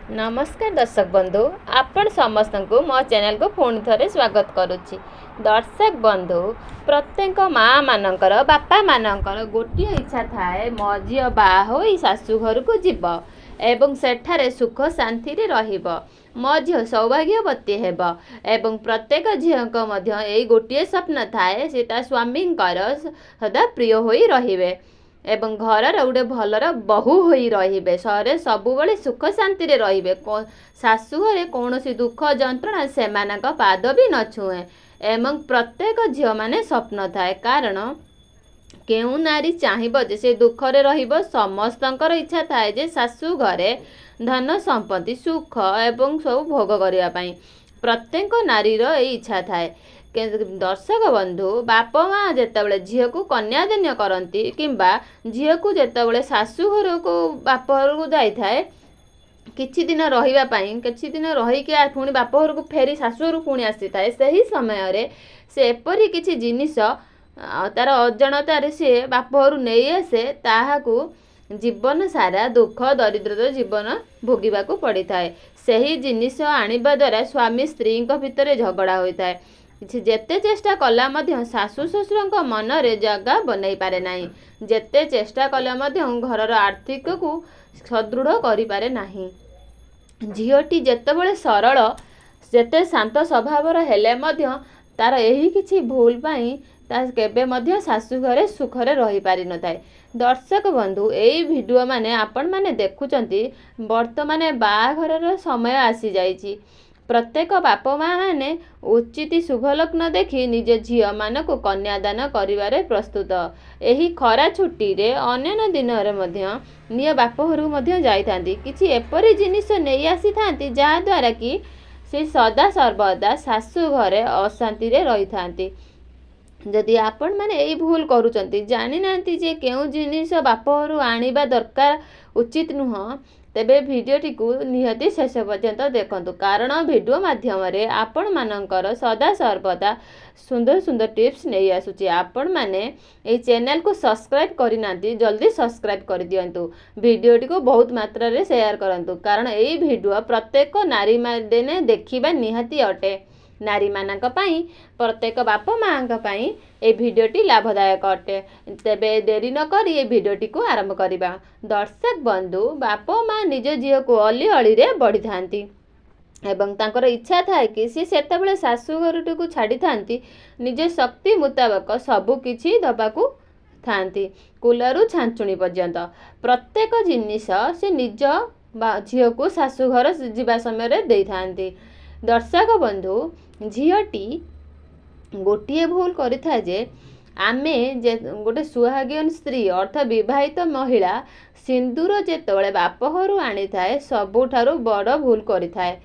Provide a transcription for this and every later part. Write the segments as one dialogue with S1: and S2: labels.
S1: नमस्कार दर्शक बंधु आपण समस्त को मो चैनल को पुणी थे स्वागत करुच्ची। दर्शक बंधु प्रत्येक माँ मानकर बापा मानकर गोटे इच्छा थाए मो झी बाहा हो शाशु घर को जीव एवं सेठारे सुख शांति रहिब मो झी सौभाग्यवती हेब एवं प्रत्येक झीक यही गोटे स्वप्न थाए से स्वामी सदा प्रिय होई रहिबे एवं घर गोटे भलर बहु होई रहिबे सरे सबुबले सुख शांति रहिबे शाशु घरे कौन दुख जंत्रणा से पाद भी न छुए एवं प्रत्येक झील माने स्वप्न थाए कारण केउ नारी चाहिए जे से दुखरे रहिबो समस्तंकर इच्छा थाए जे शाशु घरे धन संपत्ति सुख एवं सब भोग करिया पई प्रत्येक नारीर ए इच्छा थाए। दर्शक बंधु बाप माँ जितेबाला झील को कन्यादान करती किंबा झील को जितेबाला शाशु घर को बाप घर को जाई थाए किछि दिन रही किछि दिन रहीकि पुणी बाप घर को फेरी शाशु घर पुणी आसी थाए सही समय रे से एपरी किछि जिनिस तार अजाणतार सी बाप घर नहीं आसे ताहाकू जीवन सारा दुख दरिद्र जीवन भोगिबाकू पड़ी थाए। सही जिनिस आनिबा द्वारा स्वामी स्त्री भितर झगड़ा होता है जेते चेष्टा कला मध्य शाशु शशुर मन में जगह बनई पारे नाही जेते चेष्टा कला मध्य घरर आर्थिक को सदृढ़ करि पारे नाही। झीटी जेतेबेले सरल जेते शांत स्वभावर हेले मध्य तार यही किछि भूल पाई केबे मध्य शाशु घरे सुखरे रही पारि न थाए। दर्शक बंधु एई वीडियो माने आपण माने देखुचंती वर्तमान बाहाघरर समय आसी जाइछि प्रत्येक बाप माँ मैंने उचित शुभ लग्न देखि निज झी मान को कन्यादान करिवारे प्रस्तुत एही खरा छुट्टी रे अन्य दिन निज बाप घर जाइथांती किछि एपरी जिनिस नहीं आसी थांती जहा द्वारा कि से सदा सर्वदा शाशु घरे अशांति रे रही थांती। जदि आपण माने एई भूल करूचंती जानि नांती जे केउ जिनिस बाप घर आनिबा दरकार उचित नुह तेबे भिडियोटी को निहाती शेष पर्यंत देखंतु कारण भिडियो माध्यम रे आपण मानकर सदा सर्वदा सुंदर सुंदर टिप्स नहीं आसुची। आपण माने ए चैनल को सब्सक्राइब करि नांती जल्दी सब्सक्राइब कर दियंतु भिडियोटी को बहुत मात्रा रे शेयर करंतु कारण एई भिडियो प्रत्येक नारी माने देखिबा निहाती अटे नारी मानक पाई प्रत्येक बाप माँ पाई ए भिडियोटी लाभदायक अटे। तेबे देरी न करी ए भिडियोटी को आरंभ करिबा। दर्शक बंधु बाप माँ निज झील को अली अली रे बढ़ी थांती एवं तांकर इच्छा थाए कि सी सेतेबेले शाशु घर को छाड़ी थांती निज शक्ति मुताबक सबु किछि दबाकू थांती कुलरू छांचुणी पर्यंत प्रत्येक जिनिस से निज झील को शाशु घर जीवा समय दे थांती। दर्शक बंधु झीटी गोटे भूल करिथा जे आमे जे गोटे सुहागिन स्त्री अर्थ विवाहित महिला सिंदूर जेतेबेले बाप घर आनी थाए सबुठारु बड़ भूल करिथाए।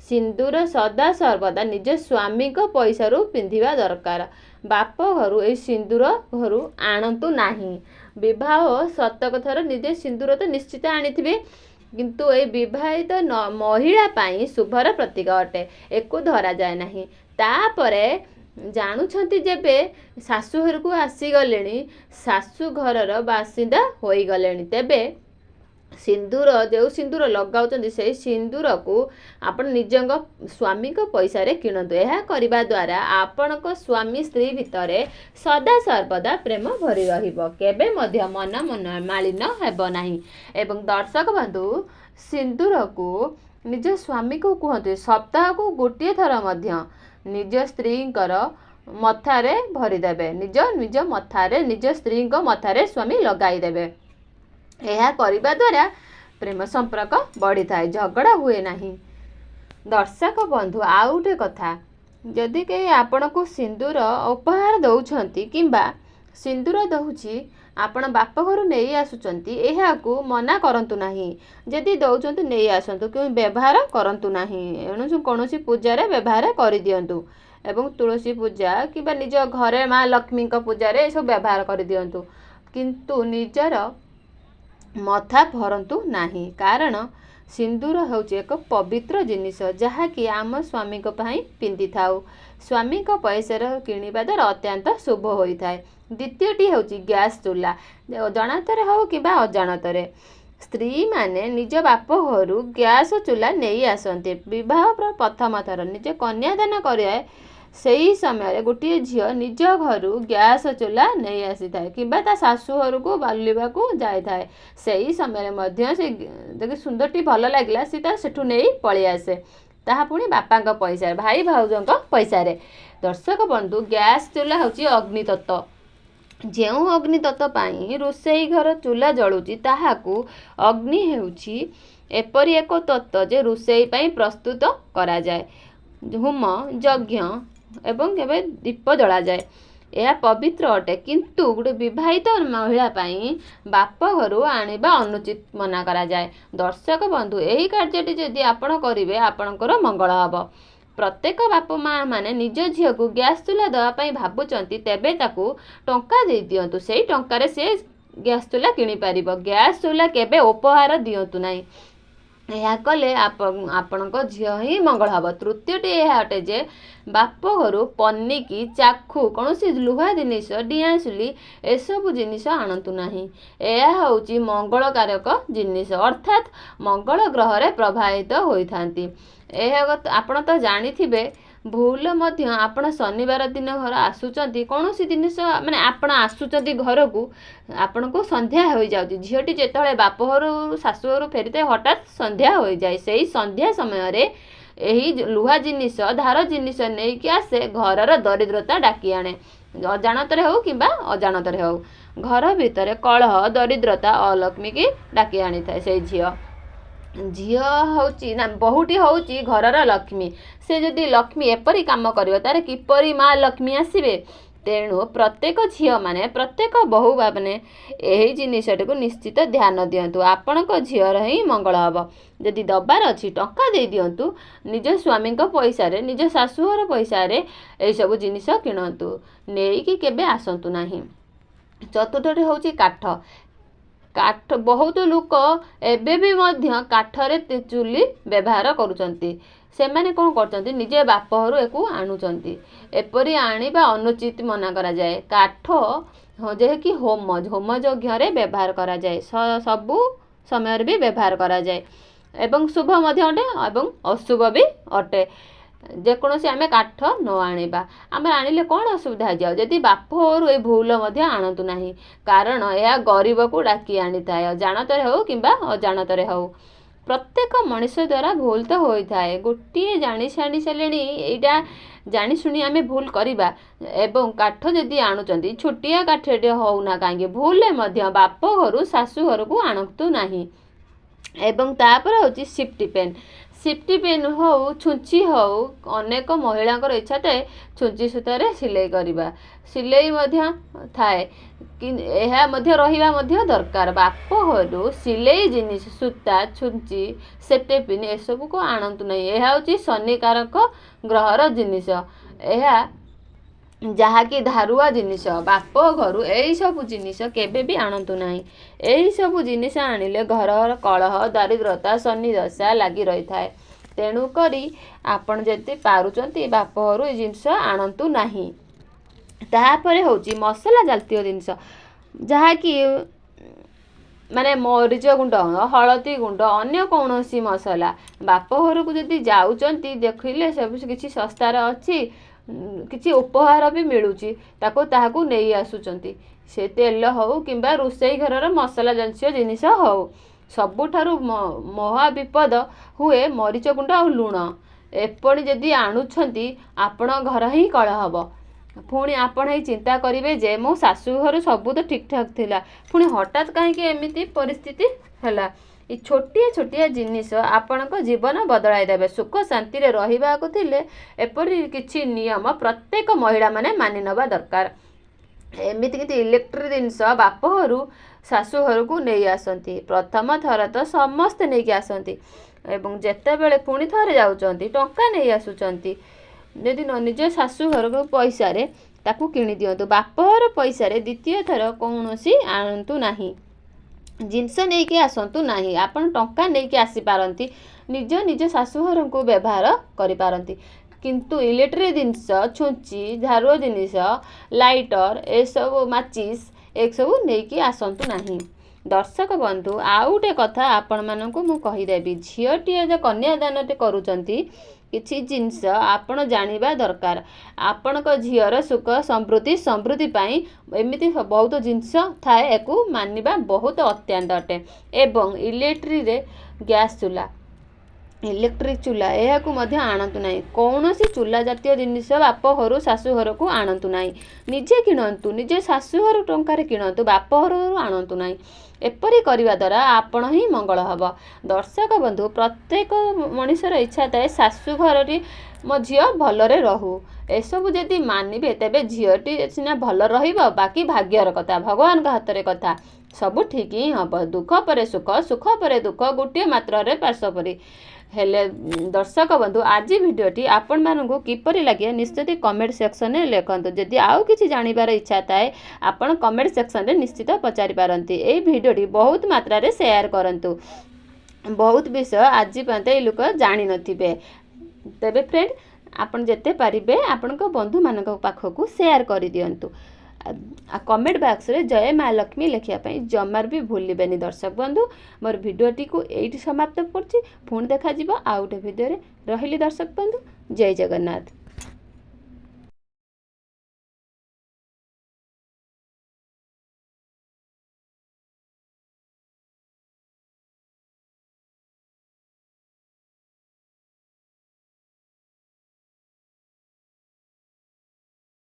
S1: सिंदूर सदा सर्वदा निज स्वामी को पैसा रु पिंधिबा दरकार बाप घर ए सिंदूर घर आणंतु नाही। विवाह सत कथार निजे सिंदूर तो निश्चित आनीथिबे किंतु ए विवाहित महिला पाई शुभर प्रतीक अटे एको धरा जाए नहीं। तापरे जानुछंती जेबे शाशु घर को आसी गलेनी शाशु घरर बासिंदा होई गलेनी तेबे सिंदूर जो सिंदूर लगाउछंती से सिंदूर को आपण निजंग स्वामी को पैसा रे किणंतु एहा करिबा द्वारा आपण को स्वामी स्त्री भितरे सदा सर्वदा प्रेम भरी रहिबो केबे मध्य मन मालिन हेबो नाही। एवं दर्शक बंधु सिंदूर को निज स्वामी को कहते सप्ताह को गोटे थर मध्य निज स्त्रींकर मथारे भरीदेवे निज निज मथारे निज स्त्री मथारे स्वामी लगाई देवे यह करिबा द्वारा प्रेम संपर्क बढ़ी थाए झगड़ा हुए नहीं। दर्शक बंधु आउ गोटे कथा जदि के आपण को सिंदूर उपहार दउछंती किंबा सिंदूर दउछि आपण बाप घर नहीं आसुचंती एहा को मना करंतु नाही जदि दउचंती नहीं आसंतु कि व्यवहार करंतु नाही एणु कोनोसी पूजा रे व्यवहार करि दियंतु एवं तुलसी पूजा किबा निज घरे माँ लक्ष्मी को पूजा रे सब व्यवहार करि दियंतु किंतु निजर मथा भरंतु नाही कारण सिंदूर होउची एक पवित्र जिनिस जहाँकि आम स्वामी को पाई पिंधि थाउ स्वामी को पैसा किणवा द्वारा अत्यंत शुभ होता है। द्वितीयटी होउची गैस चूल्हा जनातरे हो कि अजाणतरे ସ୍ତ୍ରୀ ମାନେ ନିଜ ବାପ ଘରୁ ଗ୍ୟାସ୍ ଚୁଲା ନେଇ ଆସନ୍ତି। ବିବାହ ପ୍ରଥମ ଥର ନିଜ କନ୍ୟାଦାନ କରିବା ସେହି ସମୟରେ ଗୋଟିଏ ଝିଅ ନିଜ ଘରୁ ଗ୍ୟାସ୍ ଚୁଲା ନେଇ ଆସିଥାଏ କିମ୍ବା ତା ଶାଶୁ ଘରକୁ ବାଲିବାକୁ ଯାଇଥାଏ। ସେହି ସମୟରେ ମଧ୍ୟ ସେ ଯଦି ସୁନ୍ଦରଟି ଭଲ ଲାଗିଲା ସେ ତା ସେଠୁ ନେଇ ପଳେଇ ଆସେ, ତାହା ପୁଣି ବାପାଙ୍କ ପଇସାରେ, ଭାଇ ଭାଉଜଙ୍କ ପଇସାରେ। ଦର୍ଶକ ବନ୍ଧୁ, ଗ୍ୟାସ୍ ଚୁଲା ହେଉଛି ଅଗ୍ନିତତ୍ତ୍ୱ। ଯେଉଁ ଅଗ୍ନିତତ୍ତ୍ୱ ପାଇଁ ରୋଷେଇ ଘର ଚୁଲା ଜଳୁଛି ତାହାକୁ ଅଗ୍ନି ହେଉଛି ଏପରି ଏକ ତତ୍ତ୍ୱ ଯେ ରୋଷେଇ ପାଇଁ ପ୍ରସ୍ତୁତ କରାଯାଏ। ହୋମ, ଯଜ୍ଞ ଏବଂ କେବେ ଦୀପ ଜଳାଯାଏ। ଏହା ପବିତ୍ର ଅଟେ, କିନ୍ତୁ ଗୋଟେ ବିବାହିତ ମହିଳା ପାଇଁ ବାପ ଘରୁ ଆଣିବା ଅନୁଚିତ ମନା କରାଯାଏ। ଦର୍ଶକ ବନ୍ଧୁ, ଏହି କାର୍ଯ୍ୟଟି ଯଦି ଆପଣ କରିବେ ଆପଣଙ୍କର ମଙ୍ଗଳ ହେବ। ପ୍ରତ୍ୟେକ ବାପ ମା' ମାନେ ନିଜ ଝିଅକୁ ଗ୍ୟାସ୍ ଚୁଲା ଦେବା ପାଇଁ ଭାବୁଛନ୍ତି, ତେବେ ତାକୁ ଟଙ୍କା ଦେଇ ଦିଅନ୍ତୁ, ସେଇ ଟଙ୍କାରେ ସେ ଗ୍ୟାସ୍ ଚୁଲା କିଣିପାରିବ। ଗ୍ୟାସ୍ ଚୁଲା କେବେ ଉପହାର ଦିଅନ୍ତୁ ନାହିଁ, ଏହା କଲେ ଆପଣଙ୍କ ଝିଅ ହିଁ ମଙ୍ଗଳ ହେବ। ତୃତୀୟଟି ଏହା ଅଟେ ଯେ ବାପ ଘରୁ ପନିକି, ଚାଖୁ, କୌଣସି ଲୁହା ଜିନିଷ, ଡିଆଁଶୁଲି ଏସବୁ ଜିନିଷ ଆଣନ୍ତୁ ନାହିଁ। ଏହା ହେଉଛି ମଙ୍ଗଳକାରକ ଜିନିଷ, ଅର୍ଥାତ୍ ମଙ୍ଗଳ ଗ୍ରହରେ ପ୍ରଭାବିତ ହୋଇଥାନ୍ତି। ଏହା ଆପଣ ତ ଜାଣିଥିବେ। ଭୁଲ ମଧ୍ୟ ଆପଣ ଶନିବାର ଦିନ ଘର ଆସୁଛନ୍ତି, କୌଣସି ଜିନିଷ ମାନେ ଆପଣ ଆସୁଛନ୍ତି ଘରକୁ, ଆପଣଙ୍କୁ ସନ୍ଧ୍ୟା ହୋଇଯାଉଛି। ଝିଅଟି ଯେତେବେଳେ ବାପ ଘରୁ ଶାଶୁ ଘରୁ ଫେରିଥାଏ ହଠାତ୍ ସନ୍ଧ୍ୟା ହୋଇଯାଏ। ସେହି ସନ୍ଧ୍ୟା ସମୟରେ ଏହି ଲୁହା ଜିନିଷ, ଧାର ଜିନିଷ ନେଇକି ଆସେ, ଘରର ଦରିଦ୍ରତା ଡାକି ଆଣେ। ଅଜାଣତରେ ହେଉ କିମ୍ବା ଅଜାଣତରେ ହେଉ, ଘର ଭିତରେ କଳହ, ଦରିଦ୍ରତା, ଅଲକ୍ଷ୍ମୀକି ଡାକି ଆଣିଥାଏ। ସେଇ ଝିଅ ହେଉଛି ନା ବୋହୂଟି ହେଉଛି ଘରର ଲକ୍ଷ୍ମୀ। ସେ ଯଦି ଲକ୍ଷ୍ମୀ ଏପରି କାମ କରିବ ତାର କିପରି ମା' ଲକ୍ଷ୍ମୀ ଆସିବେ? ତେଣୁ ପ୍ରତ୍ୟେକ ଝିଅମାନେ, ପ୍ରତ୍ୟେକ ବୋହୂ ମାନେ ଏହି ଜିନିଷଟିକୁ ନିଶ୍ଚିତ ଧ୍ୟାନ ଦିଅନ୍ତୁ, ଆପଣଙ୍କ ଝିଅର ହିଁ ମଙ୍ଗଳ ହେବ। ଯଦି ଦେବାର ଅଛି ଟଙ୍କା ଦେଇ ଦିଅନ୍ତୁ, ନିଜ ସ୍ୱାମୀଙ୍କ ପଇସାରେ, ନିଜ ଶାଶୁଘର ପଇସାରେ ଏହିସବୁ ଜିନିଷ କିଣନ୍ତୁ, ନେଇକି କେବେ ଆସନ୍ତୁ ନାହିଁ। ଚତୁର୍ଥଟି ହେଉଛି କାଠ। ବହୁତ ଲୋକ ଏବେ ବି ମଧ୍ୟ କାଠରେ ଚୁଲି ବ୍ୟବହାର କରୁଛନ୍ତି। ସେମାନେ କ'ଣ କରୁଛନ୍ତି, ନିଜେ ବାପ ଘରୁ ଏକୁ ଆଣୁଛନ୍ତି। ଏପରି ଆଣିବା ଅନୁଚିତ ମନା କରାଯାଏ। କାଠ ଯେକି ହୋମ ଯଜ୍ଞରେ ବ୍ୟବହାର କରାଯାଏ, ସବୁ ସମୟରେ ବି ବ୍ୟବହାର କରାଯାଏ ଏବଂ ଶୁଭ ମଧ୍ୟ ଅଟେ ଏବଂ ଅଶୁଭ ବି ଅଟେ। ଯେକୌଣସି ଆମେ କାଠ ନ ଆଣିବା, ଆମେ ଆଣିଲେ କ'ଣ ଅସୁବିଧା ହେଇଯାଉ? ଯଦି ବାପ ଘରୁ ଏ ଭୁଲ ମଧ୍ୟ ଆଣନ୍ତୁ ନାହିଁ, କାରଣ ଏହା ଗରିବକୁ ଡାକି ଆଣିଥାଏ, ଅଜାଣତରେ ହେଉ କିମ୍ବା ଅଜାଣତରେ ହେଉ। ପ୍ରତ୍ୟେକ ମଣିଷ ଦ୍ୱାରା ଭୁଲ ତ ହୋଇଥାଏ। ଗୋଟିଏ ଜାଣି ସାରିଲେଣି, ଏଇଟା ଜାଣିଶୁଣି ଆମେ ଭୁଲ କରିବା। ଏବଂ କାଠ ଯଦି ଆଣୁଛନ୍ତି, ଛୋଟିଆ କାଠଟେ ହେଉନା କାହିଁକି, ଭୁଲରେ ମଧ୍ୟ ବାପ ଘରୁ ଶାଶୁ ଘରକୁ ଆଣନ୍ତୁ ନାହିଁ। ଏବଂ ତାପରେ ହେଉଛି ସିଫ୍ଟି ପେନ୍। ସିଫ୍ଟି ପେନ୍ ହେଉ, ଛୁଞ୍ଚି ହେଉ, ଅନେକ ମହିଳାଙ୍କର ଇଚ୍ଛା ଥାଏ ଛୁଞ୍ଚି ସୂତାରେ ସିଲେଇ କରିବା। ସିଲେଇ ମଧ୍ୟ ଥାଏ, ଏହା ମଧ୍ୟ ରହିବା ମଧ୍ୟ ଦରକାର। ବାପ ଘରୁ ସିଲେଇ ଜିନିଷ, ସୂତା, ଛୁଞ୍ଚି, ସିଫ୍ଟି ପେନ୍ ଏସବୁକୁ ଆଣନ୍ତୁ ନାହିଁ। ଏହା ହେଉଛି ଶନିକାରକ ଗ୍ରହର ଜିନିଷ, ଏହା ଯାହାକି ଧାରୁଆ ଜିନିଷ। ବାପ ଘରୁ ଏହିସବୁ ଜିନିଷ କେବେ ବି ଆଣନ୍ତୁ ନାହିଁ। ଏହିସବୁ ଜିନିଷ ଆଣିଲେ ଘରର କଳହ, ଦାରିଦ୍ରତା, ଶନି ଦଶା ଲାଗି ରହିଥାଏ। ତେଣୁକରି ଆପଣ ଯଦି ପାରୁଛନ୍ତି ବାପ ଘରୁ ଏ ଜିନିଷ ଆଣନ୍ତୁ ନାହିଁ। ତାପରେ ହେଉଛି ମସଲା ଜାତୀୟ ଜିନିଷ, ଯାହାକି ମାନେ ମରିଚ ଗୁଣ୍ଡ, ହଳଦୀ ଗୁଣ୍ଡ, ଅନ୍ୟ କୌଣସି ମସଲା। ବାପ ଘରକୁ ଯଦି ଯାଉଛନ୍ତି, ଦେଖିଲେ ସବୁ କିଛି ଶସ୍ତାରେ ଅଛି, କିଛି ଉପହାର ବି ମିଳୁଛି, ତାହାକୁ ନେଇ ଆସୁଛନ୍ତି। ସେ ତେଲ ହେଉ କିମ୍ବା ରୋଷେଇ ଘରର ମସଲା ଜାତୀୟ ଜିନିଷ ହେଉ। ସବୁଠାରୁ ମହା ବିପଦ ହୁଏ ମରିଚ ଗୁଣ୍ଡ ଆଉ ଲୁଣ। ଏପରି ଯଦି ଆଣୁଛନ୍ତି ଆପଣ ଘର ହିଁ କଳହ ହେବ। ପୁଣି ଆପଣ ଏଇ ଚିନ୍ତା କରିବେ ଯେ ମୋ ଶାଶୁ ଘରୁ ସବୁ ତ ଠିକ୍ ଠାକ୍ ଥିଲା, ପୁଣି ହଠାତ୍ କାହିଁକି ଏମିତି ପରିସ୍ଥିତି ହେଲା। ଏ ଛୋଟିଆ ଜିନିଷ ଆପଣଙ୍କ ଜୀବନ ବଦଳାଇ ଦେବେ। ସୁଖ ଶାନ୍ତିରେ ରହିବାକୁ ଥିଲେ ଏପରି କିଛି ନିୟମ ପ୍ରତ୍ୟେକ ମହିଳାମାନେ ମାନି ନେବା ଦରକାର। ଏମିତି କିଛି ଇଲେକ୍ଟ୍ରିକ୍ ଜିନିଷ ବାପ ଘରୁ ଶାଶୁ ଘରକୁ ନେଇ ଆସନ୍ତି। ପ୍ରଥମ ଥର ତ ସମସ୍ତେ ନେଇକି ଆସନ୍ତି ଏବଂ ଯେତେବେଳେ ପୁଣି ଥରେ ଯାଉଛନ୍ତି ଟଙ୍କା ନେଇ ଆସୁଛନ୍ତି। ଯଦି ନିଜ ଶାଶୁ ଘରକୁ ପଇସାରେ ତାକୁ କିଣି ଦିଅନ୍ତୁ। ବାପ ଘର ପଇସାରେ ଦ୍ୱିତୀୟ ଥର କୌଣସି ଆଣନ୍ତୁ ନାହିଁ, ଜିନିଷ ନେଇକି ଆସନ୍ତୁ ନାହିଁ। ଆପଣ ଟଙ୍କା ନେଇକି ଆସିପାରନ୍ତି, ନିଜ ଶାଶୁଘରଙ୍କୁ ବ୍ୟବହାର କରିପାରନ୍ତି, କିନ୍ତୁ ଇଲେକ୍ଟ୍ରିକ୍ ଜିନିଷ, ଛୁଞ୍ଚି, ଧାରୁଆ ଜିନିଷ, ଲାଇଟର, ଏସବୁ ମାଚିସ୍ ଏସବୁ ନେଇକି ଆସନ୍ତୁ ନାହିଁ। दर्शक बंधु आउ गोटे कथा आपण मानकु मु कहिदेबी झीटीए जो कन्यादानटे करूचंती किछि जिनस आपण जानिबा दरकार आपण झीर सुख समृद्धि पाई एमिति बहुत जिनस थाए एकु मानिबा बहुत अत्यंत अटे। एवं इलेक्ट्री रे गैस चूल्हा इलेक्ट्रिक चूल्हा यह आणतु ना कौन सी चूल्हा जातीय जिनिस बाप घर शाशु घर को आणतु ना निजे किणतु निजे शाशुघर टंकार किणतु बाप घर आणतु ना एपरी करने द्वारा आपण ही मंगल हम। दर्शक बंधु प्रत्येक मनीषर इच्छा थाए शाशु घर मो झी भलरे रहू एसबू जदि मानिबे तेबे झीटी सीना भल रहिबो बाकी भाग्यर कथा भगवान का हाथ कथा सब ठीक ही हम। दुख पर सुख सुख पर दुख गोटे मात्र पार्श्वपरी हेले दर्शक बंधु आज भिडियोटी आपण मानकु किपरि लगे निश्चित कमेंट सेक्शन में लिखंतु। जदि आउ किछि जानिबार इच्छा थाए आपण कमेंट सेक्शन में निश्चित पचारि पारंती। एई भिडियोटी बहुत मात्रा रे शेयर करंतु बहुत विषय आज पर्यंत लोक जानि नथिबे तेबे फ्रेंड आपण जेते पारिबे आपण बंधु मानक पाखकु शेयर करि दियंतु। कमेंट बॉक्स रे जय माँ लक्ष्मी लिखिया जमार भी भूलिबेनी। दर्शक बंधु मोर भिडियोटी को एइठी समाप्त करछि पुणी देखा जिवो आउ गोटे भिडियो रे रहिली। दर्शक बंधु जय जगन्नाथ।